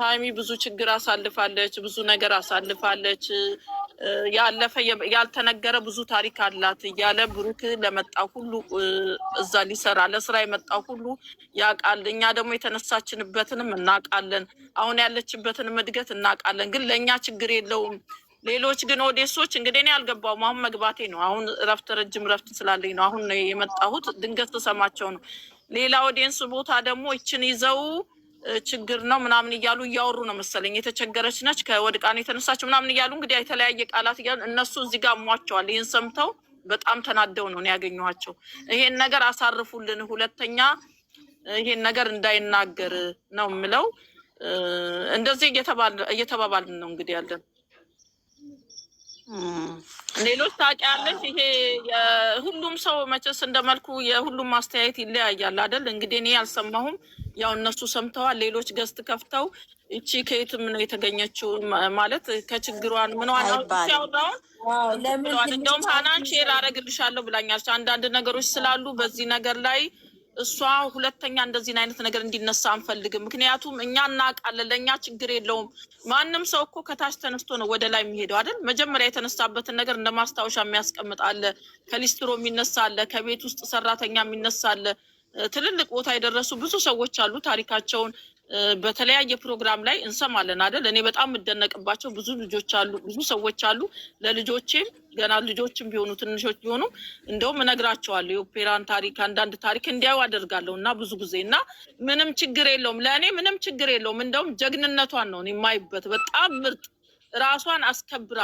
ሃይሚ ብዙ ችግር አሳልፋለች፣ ብዙ ነገር አሳልፋለች። ያለፈ ያልተነገረ ብዙ ታሪክ አላት እያለ ብሩክ ለመጣው ሁሉ እዛ ሊሰራ ለስራ የመጣው ሁሉ ያውቃል። እኛ ደግሞ የተነሳችንበትንም እናውቃለን፣ አሁን ያለችበትንም እድገት እናውቃለን። ግን ለእኛ ችግር የለውም። ሌሎች ግን ኦዴሶች እንግዲህ እኔ አልገባውም። አሁን መግባቴ ነው። አሁን ረጅም ረፍት ስላለኝ ነው አሁን የመጣሁት። ድንገት ተሰማቸው ነው። ሌላ ኦዲየንስ ቦታ ደግሞ ይችን ይዘው ችግር ነው ምናምን እያሉ እያወሩ ነው መሰለኝ። የተቸገረች ነች ከወድቃን የተነሳችው ምናምን እያሉ እንግዲህ የተለያየ ቃላት እያሉ እነሱ እዚህ ጋር ሟቸዋል። ይህን ሰምተው በጣም ተናደው ነው ያገኘኋቸው። ይሄን ነገር አሳርፉልን፣ ሁለተኛ ይሄን ነገር እንዳይናገር ነው የምለው። እንደዚህ እየተባባልን ነው እንግዲህ ያለን። ሌሎች ታውቂያለሽ፣ ይሄ የሁሉም ሰው መቼስ እንደመልኩ የሁሉም ማስተያየት ይለያያል አይደል? እንግዲህ እኔ አልሰማሁም፣ ያው እነሱ ሰምተዋል። ሌሎች ገዝት ከፍተው እቺ ከየትም ነው የተገኘችው ማለት ከችግሯን ምንዋን ሲያወራውን እንደውም ሀናን ሼር አደርግልሻለሁ ብላኛለች። አንዳንድ ነገሮች ስላሉ በዚህ ነገር ላይ እሷ ሁለተኛ እንደዚህን አይነት ነገር እንዲነሳ አንፈልግም። ምክንያቱም እኛ እናውቃለን፣ ለእኛ ችግር የለውም። ማንም ሰው እኮ ከታች ተነስቶ ነው ወደ ላይ የሚሄደው አይደል? መጀመሪያ የተነሳበትን ነገር እንደ ማስታወሻ የሚያስቀምጥ አለ፣ ከሊስትሮ የሚነሳ አለ፣ ከቤት ውስጥ ሰራተኛ የሚነሳ አለ። ትልልቅ ቦታ የደረሱ ብዙ ሰዎች አሉ። ታሪካቸውን በተለያየ ፕሮግራም ላይ እንሰማለን አይደል? እኔ በጣም የምደነቅባቸው ብዙ ልጆች አሉ፣ ብዙ ሰዎች አሉ። ለልጆቼም ገና ልጆችም ቢሆኑ ትንሾች ቢሆኑ እንደውም እነግራቸዋለሁ የኦፔራን ታሪክ አንዳንድ ታሪክ እንዲያዩ አደርጋለሁ። እና ብዙ ጊዜ እና ምንም ችግር የለውም፣ ለእኔ ምንም ችግር የለውም። እንደውም ጀግንነቷን ነው የማይበት። በጣም ምርጥ ራሷን አስከብራ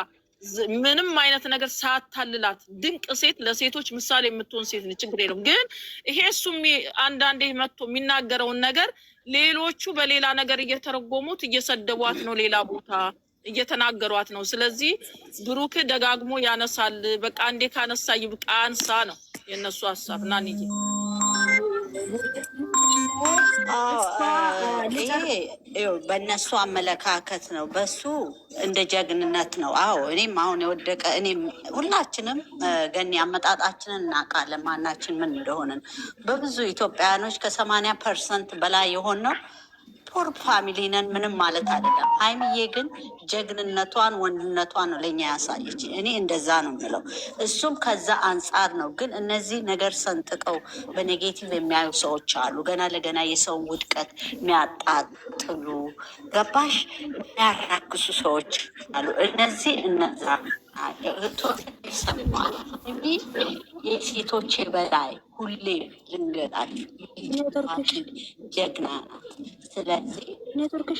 ምንም አይነት ነገር ሳታልላት ድንቅ ሴት፣ ለሴቶች ምሳሌ የምትሆን ሴት ነች። ችግር የለውም። ግን ይሄ እሱም አንዳንዴ መጥቶ የሚናገረውን ነገር ሌሎቹ በሌላ ነገር እየተረጎሙት እየሰደቧት ነው፣ ሌላ ቦታ እየተናገሯት ነው። ስለዚህ ብሩክ ደጋግሞ ያነሳል። በቃ እንዴ ካነሳ ይብቃ አንሳ ነው የእነሱ ሀሳብ። እና በእነሱ አመለካከት ነው፣ በሱ እንደ ጀግንነት ነው። አዎ እኔም አሁን የወደቀ እኔም ሁላችንም ገኒ አመጣጣችንን እናውቃለን፣ ማናችን ምን እንደሆንን። በብዙ ኢትዮጵያውያኖች ከ80% በላይ የሆን ነው ፖር ፋሚሊ ነን። ምንም ማለት አይደለም። ሀይሚዬ ግን ጀግንነቷን ወንድነቷን ነው ለእኛ ያሳየች። እኔ እንደዛ ነው የምለው። እሱም ከዛ አንጻር ነው። ግን እነዚህ ነገር ሰንጥቀው በኔጌቲቭ የሚያዩ ሰዎች አሉ። ገና ለገና የሰውን ውድቀት የሚያጣጥሉ ገባሽ የሚያራክሱ ሰዎች አሉ። እነዚህ እነዛ ይሰማል እንጂ የሴቶች በላይ ሁሌ ልንገጣችን ጀግና ናት። ስለዚህ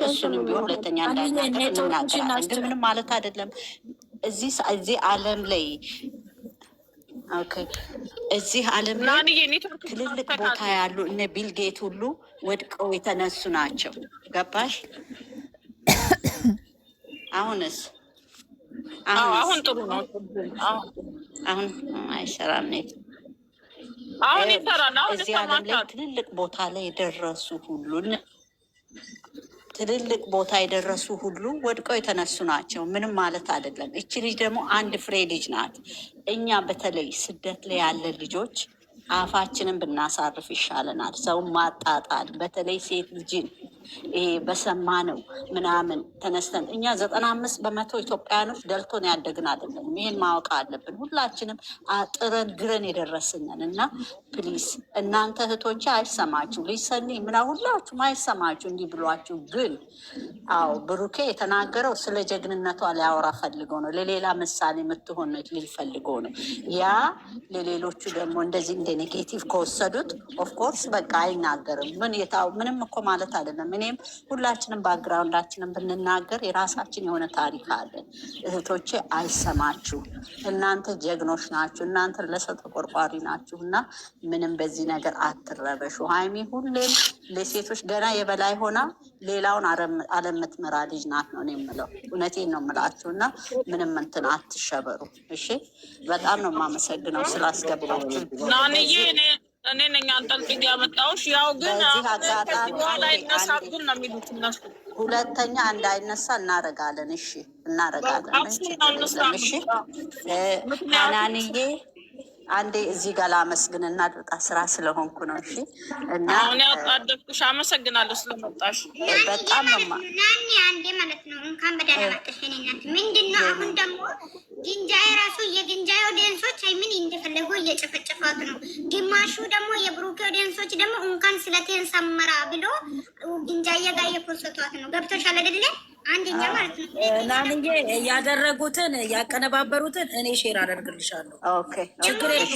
እሱንም ቢሆን ሁለተኛ እንዳናገር እንናገራለን። ግን ምንም ማለት አይደለም። እዚህ ዓለም ላይ እዚህ ዓለም ላይ ትልልቅ ቦታ ያሉ እነ ቢልጌት ሁሉ ወድቀው የተነሱ ናቸው። ገባሽ? አሁንስ አሁን ጥሩ ነው። አሁን አይሰራም ነው። አሁን ይሰራል። አሁን እዚህ ዓለም ላይ ትልልቅ ቦታ ላይ የደረሱ ሁሉ ትልልቅ ቦታ የደረሱ ሁሉ ወድቀው የተነሱ ናቸው። ምንም ማለት አይደለም። እቺ ልጅ ደግሞ አንድ ፍሬ ልጅ ናት። እኛ በተለይ ስደት ላይ ያለ ልጆች አፋችንን ብናሳርፍ ይሻለናል። ሰው ማጣጣል በተለይ ሴት ልጅን ይሄ በሰማ ነው ምናምን ተነስተን እኛ 95% ኢትዮጵያውያኖች ደልቶን ያደግን አይደለም። ይሄን ማወቅ አለብን። ሁላችንም አጥረን ግረን የደረስንን እና ፕሊስ እናንተ እህቶቼ አይሰማችሁ ሊሰኒ ምና ሁላችሁም አይሰማችሁ እንዲህ ብሏችሁ። ግን አዎ ብሩኬ የተናገረው ስለ ጀግንነቷ ሊያወራ ፈልገው ነው። ለሌላ ምሳሌ የምትሆን ሊል ፈልገው ነው። ያ ለሌሎቹ ደግሞ እንደዚህ እንደ ኔጌቲቭ ከወሰዱት ኦፍኮርስ በቃ አይናገርም። ምንም እኮ ማለት አይደለም። እኔም ሁላችንም ባክግራውንዳችንን ብንናገር የራሳችን የሆነ ታሪክ አለን። እህቶቼ አይሰማችሁ። እናንተ ጀግኖች ናችሁ። እናንተ ለሰው ተቆርቋሪ ናችሁ እና ምንም በዚህ ነገር አትረበሹ። ሀይሚ ሁሌም ለሴቶች ገና የበላይ ሆና ሌላውን አለምትመራ ልጅ ናት ነው የምለው። እውነቴን ነው የምላችሁ እና ምንም እንትን አትሸበሩ። እሺ፣ በጣም ነው የማመሰግነው ስላስገባችሁ። እኔ ነኝ አንጠልጥዬ ያመጣሁሽ። ያው ግን ላይ ነሳብን ነው የሚሉት እነሱ። ሁለተኛ እንዳይነሳ እናረጋለን። እሺ እናረጋለን። እሺ ሀናንዬ አንዴ እዚህ ጋር ላመስግንና ልውጣ፣ ስራ ስለሆንኩ ነው። እሺ። እና አሁን ያጣደፍኩሽ፣ አመሰግናለሁ ስለመጣሽ። በጣም ነው ናኒ አንዴ ማለት ነው። እንኳን በደህና መጣሽ የኔ እናት። ምንድን ነው አሁን ደግሞ ግንጃይ ራሱ የግንጃይ ኦዲየንሶች ምን እንደፈለጉ እየጨፈጨፋት ነው። ግማሹ ደግሞ የብሩክ ኦዲየንሶች ደግሞ እንኳን ስለቴን ሰመራ ብሎ ግንጃይ ጋር እየፖስቷት ነው። ገብቶሻል አይደለ? አንደኛ ማለት ነው ናንዬ ያደረጉትን ያቀነባበሩትን እኔ ሼር አደርግልሻለሁ። ኦኬ ችግር እሷ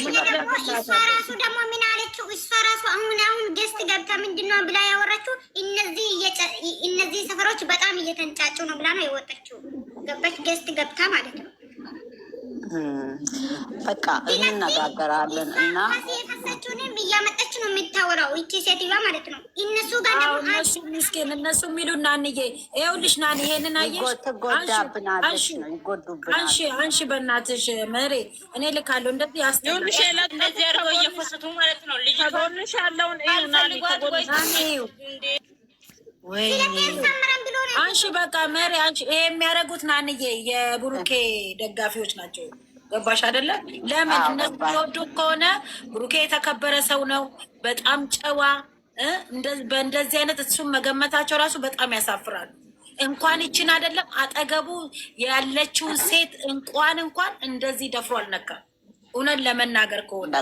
ራሱ ደግሞ ምን አለችው? እሷ ራሱ አሁን ገስት ገብታ ምንድነው ብላ ያወራችው? እነዚህ ሰፈሮች በጣም እየተንጫጩ ነው ብላ ነው የወጣችው። ገባች? ገስት ገብታ ማለት ነው። በቃ እንነጋገራለን እና የፈሰችውንም እያመጠች ነው የምታወራው ይቺ ሴትዮዋ ማለት ነው። እነሱ ጋር ደግሞ እነሱ ምስኪን እነሱ የሚሉ ናንዬ ይኸውልሽ፣ ናን ይሄንን አየሽ ትጎዳብናለች ነው ይጎዱብናል። አንሺ በእናትሽ መሬ እኔ ልካለሁ እንደዚህ ያስጠላል። እንደዚህ አድርገው እየፈሰቱ ማለት ነው። ልጅ ከጎንሽ ያለውን ናኒ ከጎንሽ አንሺ በቃ መሪ አንቺ ይሄ የሚያደርጉት ናንዬ የብሩኬ ደጋፊዎች ናቸው። ገባሽ አይደለም? ለምን እነሱ የሚወዱ ከሆነ ብሩኬ የተከበረ ሰው ነው፣ በጣም ጨዋ። በእንደዚህ አይነት እሱም መገመታቸው ራሱ በጣም ያሳፍራል። እንኳን ይችን አይደለም አጠገቡ ያለችውን ሴት እንኳን እንደዚህ ደፍሮ አልነካም። እውነት ለመናገር ከሆነ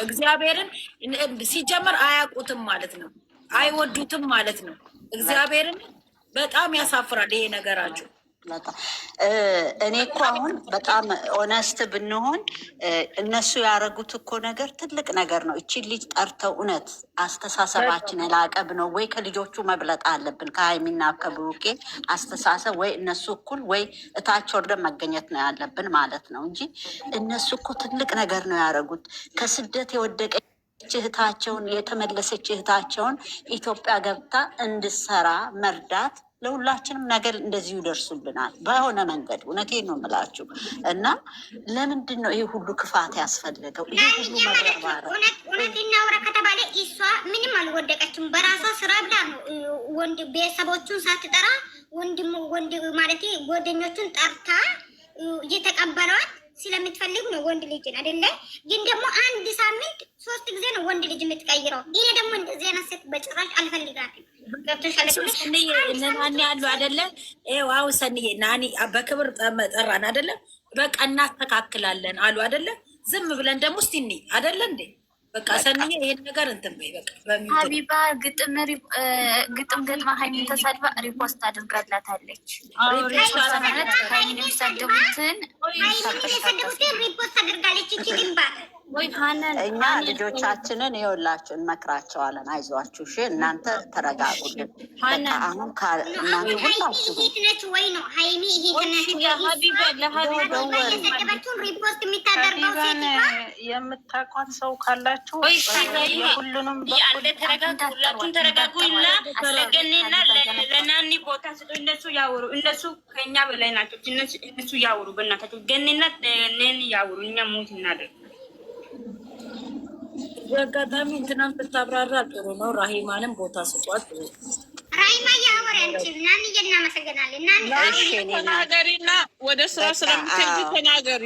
እግዚአብሔርን ሲጀመር አያውቁትም ማለት ነው፣ አይወዱትም ማለት ነው። እግዚአብሔርን በጣም ያሳፍራል ይሄ ነገራችሁ። እኔ እኮ አሁን በጣም ኦነስት ብንሆን እነሱ ያደረጉት እኮ ነገር ትልቅ ነገር ነው። እቺን ልጅ ጠርተው እውነት አስተሳሰባችን የላቀብ ነው ወይ ከልጆቹ መብለጥ አለብን ከሀይሚና ከብሩኬ አስተሳሰብ፣ ወይ እነሱ እኩል ወይ እታች ወርደን መገኘት ነው ያለብን ማለት ነው እንጂ እነሱ እኮ ትልቅ ነገር ነው ያደረጉት። ከስደት የወደቀ እህታቸውን የተመለሰች እህታቸውን ኢትዮጵያ ገብታ እንድሰራ መርዳት ለሁላችንም ነገር እንደዚሁ ይደርሱልናል በሆነ መንገድ። እውነቴን ነው የምላችሁ። እና ለምንድን ነው ይሄ ሁሉ ክፋት ያስፈለገው? ይሄ ሁሉ መረባረ እውነት እናውራ ከተባለ እሷ ምንም አልወደቀችም። በራሷ ስራ ብላ ነው ወንድ ቤተሰቦቹን ሳትጠራ ወንድ ማለት ጓደኞቹን ጠርታ እየተቀበሏት ስለምትፈልግ ነው ወንድ ልጅን አይደለ? ግን ደግሞ አንድ ሳምንት 3 ጊዜ ነው ወንድ ልጅ የምትቀይረው። ይሄ ደግሞ እንደዚህ አይነት ሴት በጭራሽ አልፈልጋትም። ናኒ ያሉ አይደለ? ዋው ሰንዬ ናኒ በክብር ጠራን አይደለ? በቃ እናስተካክላለን አሉ አይደለ? ዝም ብለን ደግሞ እስቲ እኒ አይደለ እንዴ? በቃ ሰንዬ ይሄን ነገር እንትን በይ በቃ። ሀቢባ ግጥም ገጥማ ሀይሚን ተሳድባ ሪፖስት አድርጋላታለች። ሀይሚን የሚሳደቡትን ሪፖስት አድርጋለች። ግንባር እኛ ልጆቻችንን ይኸውላችሁ እንመክራቸዋለን። አይዟችሁ፣ እሺ እናንተ ተረጋጉልን። አሁን እናንተ ሁላችሁ ነች ወይ ነው ሀይሚ የምታውቋት ሰው ካላችሁ ሁሉንም ሁላችሁም ተረጋጉ እና ለገኔና ለናኒ ቦታ ስጡ። እነሱ ያወሩ፣ እነሱ ከኛ በላይ ናቸው። እነሱ ያወሩ፣ በእናታቸው ገኔና ኔን ያወሩ፣ እኛ ሙት እናደርግ። በአጋጣሚ እንትናን ብታብራራ ጥሩ ነው። ራሂማንም ቦታ ስጧት። ራሂማ ያወራ እንጂ ናኒ እናመሰግናለን። ተናገሪና ወደ ስራ ስለምትሄጂ ተናገሪ።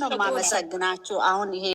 ነው የማመሰግናችሁ። አሁን ይሄ